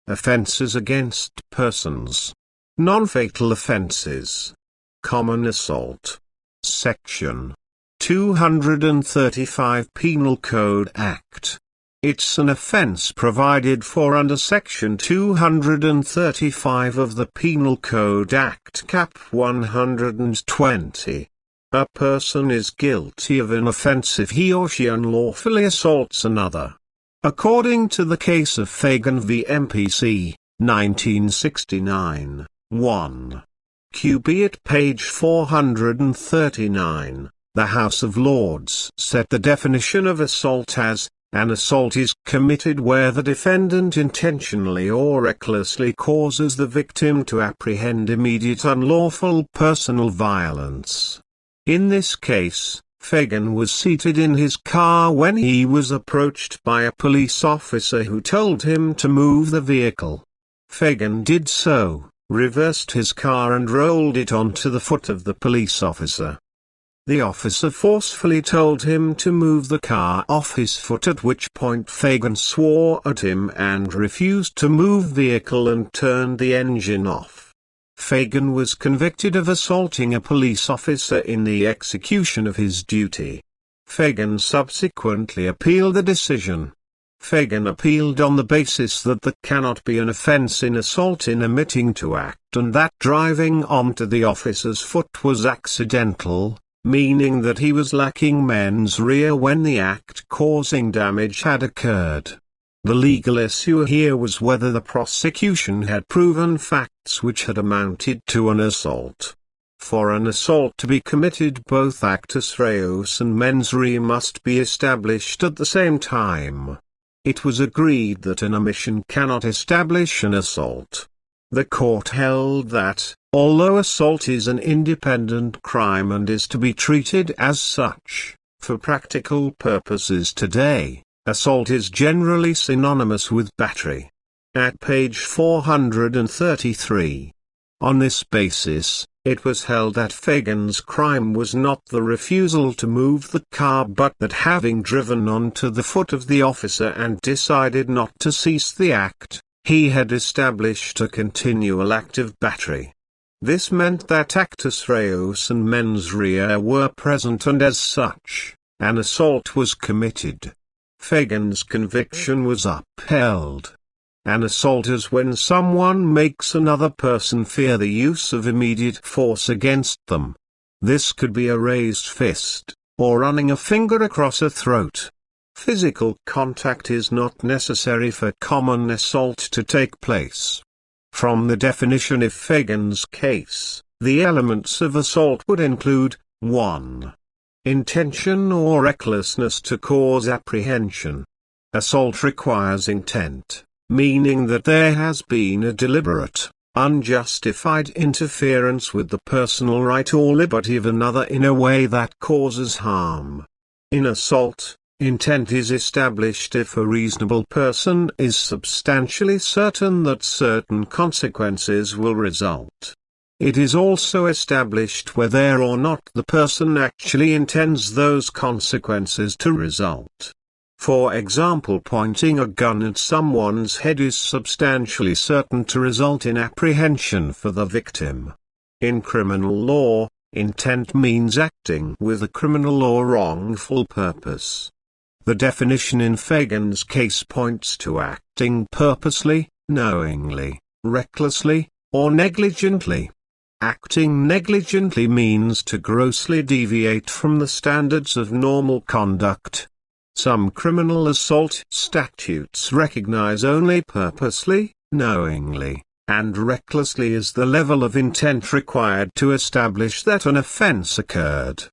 Offences against persons. Non-fatal offences. Common assault. Section 235 Penal Code Act. It's an offence provided for under Section 235 of the Penal Code Act Cap 120. A person is guilty of an offence if he or she unlawfully assaults another. According to the case of Fagan v. MPC, 1969, 1. QB at page 439, the House of Lords set the definition of assault as, an assault is committed where the defendant intentionally or recklessly causes the victim to apprehend immediate unlawful personal violence. In this case, Fagan was seated in his car when he was approached by a police officer who told him to move the vehicle. Fagan did so, reversed his car and rolled it onto the foot of the police officer. The officer forcefully told him to move the car off his foot, at which point Fagan swore at him and refused to move the vehicle and turned the engine off. Fagan was convicted of assaulting a police officer in the execution of his duty. Fagan subsequently appealed the decision. Fagan appealed on the basis that there cannot be an offence in assault in omitting to act and that driving onto the officer's foot was accidental, meaning that he was lacking mens rea when the act causing damage had occurred. The legal issue here was whether the prosecution had proven facts which had amounted to an assault. For an assault to be committed, both actus reus and mens rea must be established at the same time. It was agreed that an omission cannot establish an assault. The court held that, although assault is an independent crime and is to be treated as such, for practical purposes today, assault is generally synonymous with battery. At page 433. On this basis, it was held that Fagan's crime was not the refusal to move the car but that having driven onto the foot of the officer and decided not to cease the act, he had established a continual act of battery. This meant that actus reus and mens rea were present and as such, an assault was committed. Fagan's conviction was upheld. An assault is when someone makes another person fear the use of immediate force against them. This could be a raised fist, or running a finger across a throat. Physical contact is not necessary for common assault to take place. From the definition of Fagan's case, the elements of assault would include, 1. Intention or recklessness to cause apprehension. Assault requires intent, meaning that there has been a deliberate, unjustified interference with the personal right or liberty of another in a way that causes harm. In assault, intent is established if a reasonable person is substantially certain that certain consequences will result. It is also established whether or not the person actually intends those consequences to result. For example, pointing a gun at someone's head is substantially certain to result in apprehension for the victim. In criminal law, intent means acting with a criminal or wrongful purpose. The definition in Fagan's case points to acting purposely, knowingly, recklessly, or negligently. Acting negligently means to grossly deviate from the standards of normal conduct. Some criminal assault statutes recognize only purposely, knowingly, and recklessly as the level of intent required to establish that an offense occurred.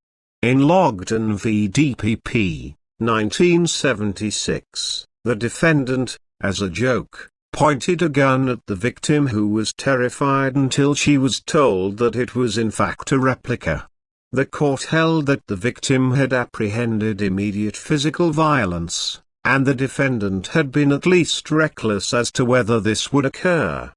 In Logden v. DPP, 1976, the defendant, as a joke, pointed a gun at the victim who was terrified until she was told that it was in fact a replica. The court held that the victim had apprehended immediate physical violence, and the defendant had been at least reckless as to whether this would occur.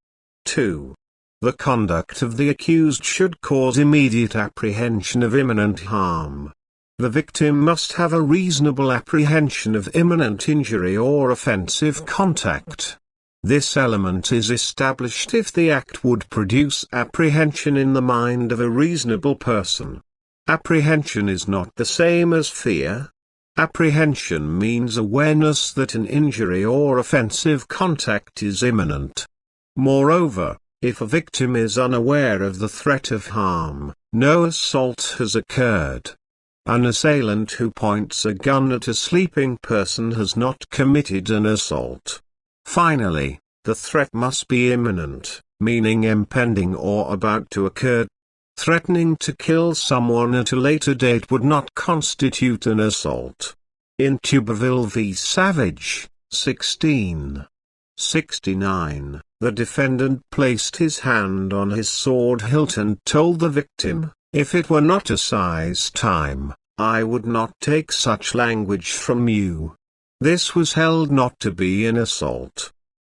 2. The conduct of the accused should cause immediate apprehension of imminent harm. The victim must have a reasonable apprehension of imminent injury or offensive contact. This element is established if the act would produce apprehension in the mind of a reasonable person. Apprehension is not the same as fear. Apprehension means awareness that an injury or offensive contact is imminent. Moreover, if a victim is unaware of the threat of harm, no assault has occurred. An assailant who points a gun at a sleeping person has not committed an assault. Finally, the threat must be imminent, meaning impending or about to occur. Threatening to kill someone at a later date would not constitute an assault. In Tuberville v. Savage, 1669, the defendant placed his hand on his sword hilt and told the victim, "If it were not assize time, I would not take such language from you." This was held not to be an assault.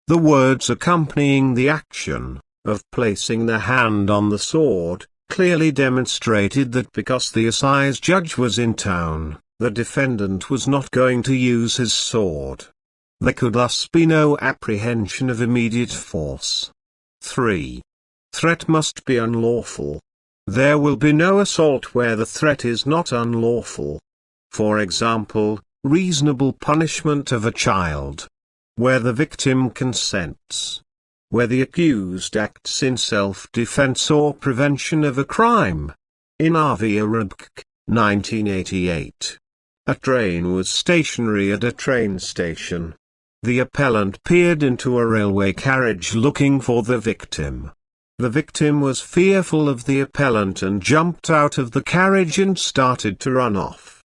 The words accompanying the action, of placing the hand on the sword, clearly demonstrated that because the assize judge was in town, the defendant was not going to use his sword. There could thus be no apprehension of immediate force. 3. Threat must be unlawful. There will be no assault where the threat is not unlawful. For example, reasonable punishment of a child. Where the victim consents. Where the accused acts in self-defense or prevention of a crime. In R.V. Arabk, 1988. A train was stationary at a train station. The appellant peered into a railway carriage looking for the victim. The victim was fearful of the appellant and jumped out of the carriage and started to run off.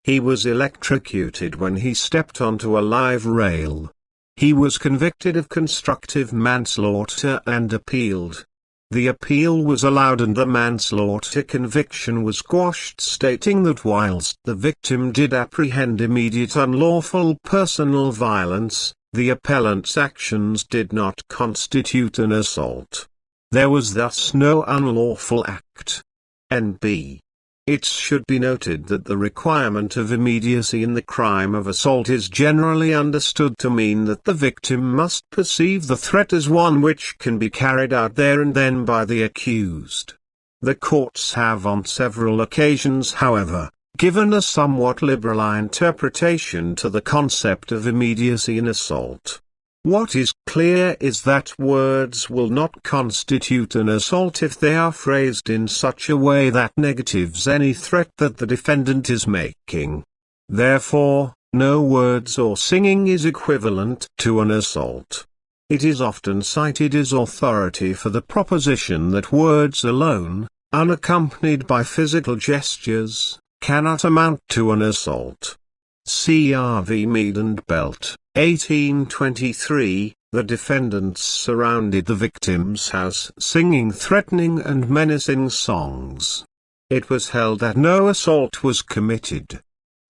He was electrocuted when he stepped onto a live rail. He was convicted of constructive manslaughter and appealed. The appeal was allowed and the manslaughter conviction was quashed, stating that whilst the victim did apprehend immediate unlawful personal violence, the appellant's actions did not constitute an assault. There was thus no unlawful act. N.B. It should be noted that the requirement of immediacy in the crime of assault is generally understood to mean that the victim must perceive the threat as one which can be carried out there and then by the accused. The courts have on several occasions, however, given a somewhat liberal interpretation to the concept of immediacy in assault. What is clear is that words will not constitute an assault if they are phrased in such a way that negatives any threat that the defendant is making. Therefore, no words or singing is equivalent to an assault. It is often cited as authority for the proposition that words alone, unaccompanied by physical gestures, cannot amount to an assault. C.R.V. Mead and Belt, 1823, the defendants surrounded the victim's house singing threatening and menacing songs. It was held that no assault was committed.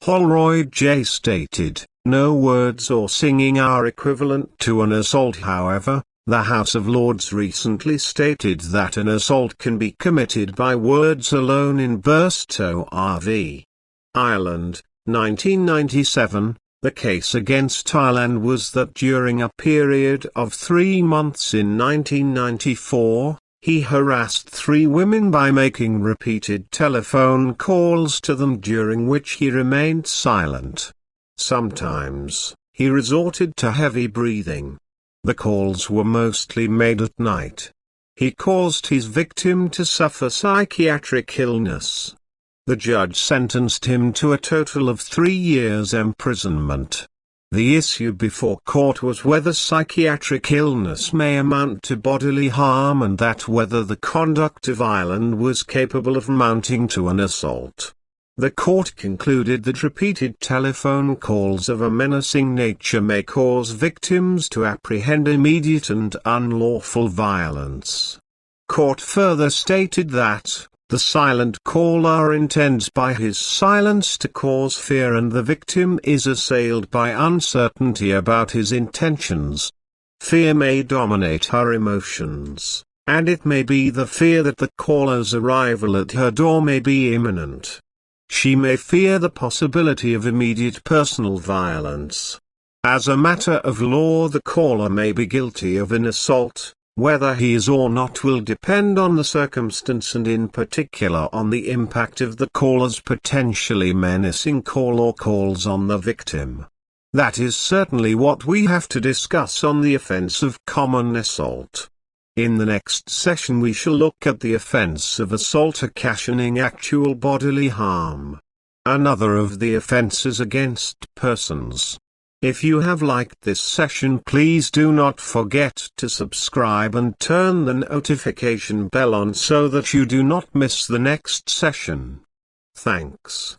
Holroyd J. stated, "No words or singing are equivalent to an assault." However, the House of Lords recently stated that an assault can be committed by words alone in Burstow R.V. Ireland, 1997. The case against Ireland was that during a period of 3 months in 1994, he harassed 3 women by making repeated telephone calls to them during which he remained silent. Sometimes, he resorted to heavy breathing. The calls were mostly made at night. He caused his victim to suffer psychiatric illness. The judge sentenced him to a total of 3 years imprisonment. The issue before court was whether psychiatric illness may amount to bodily harm and that whether the conduct of Ireland was capable of amounting to an assault. The court concluded that repeated telephone calls of a menacing nature may cause victims to apprehend immediate and unlawful violence. Court further stated that the silent caller intends by his silence to cause fear and the victim is assailed by uncertainty about his intentions. Fear may dominate her emotions, and it may be the fear that the caller's arrival at her door may be imminent. She may fear the possibility of immediate personal violence. As a matter of law, the caller may be guilty of an assault. Whether he is or not will depend on the circumstance and in particular on the impact of the caller's potentially menacing call or calls on the victim. That is certainly what we have to discuss on the offence of common assault. In the next session we shall look at the offence of assault occasioning actual bodily harm. Another of the offences against persons. If you have liked this session, please do not forget to subscribe and turn the notification bell on so that you do not miss the next session. Thanks.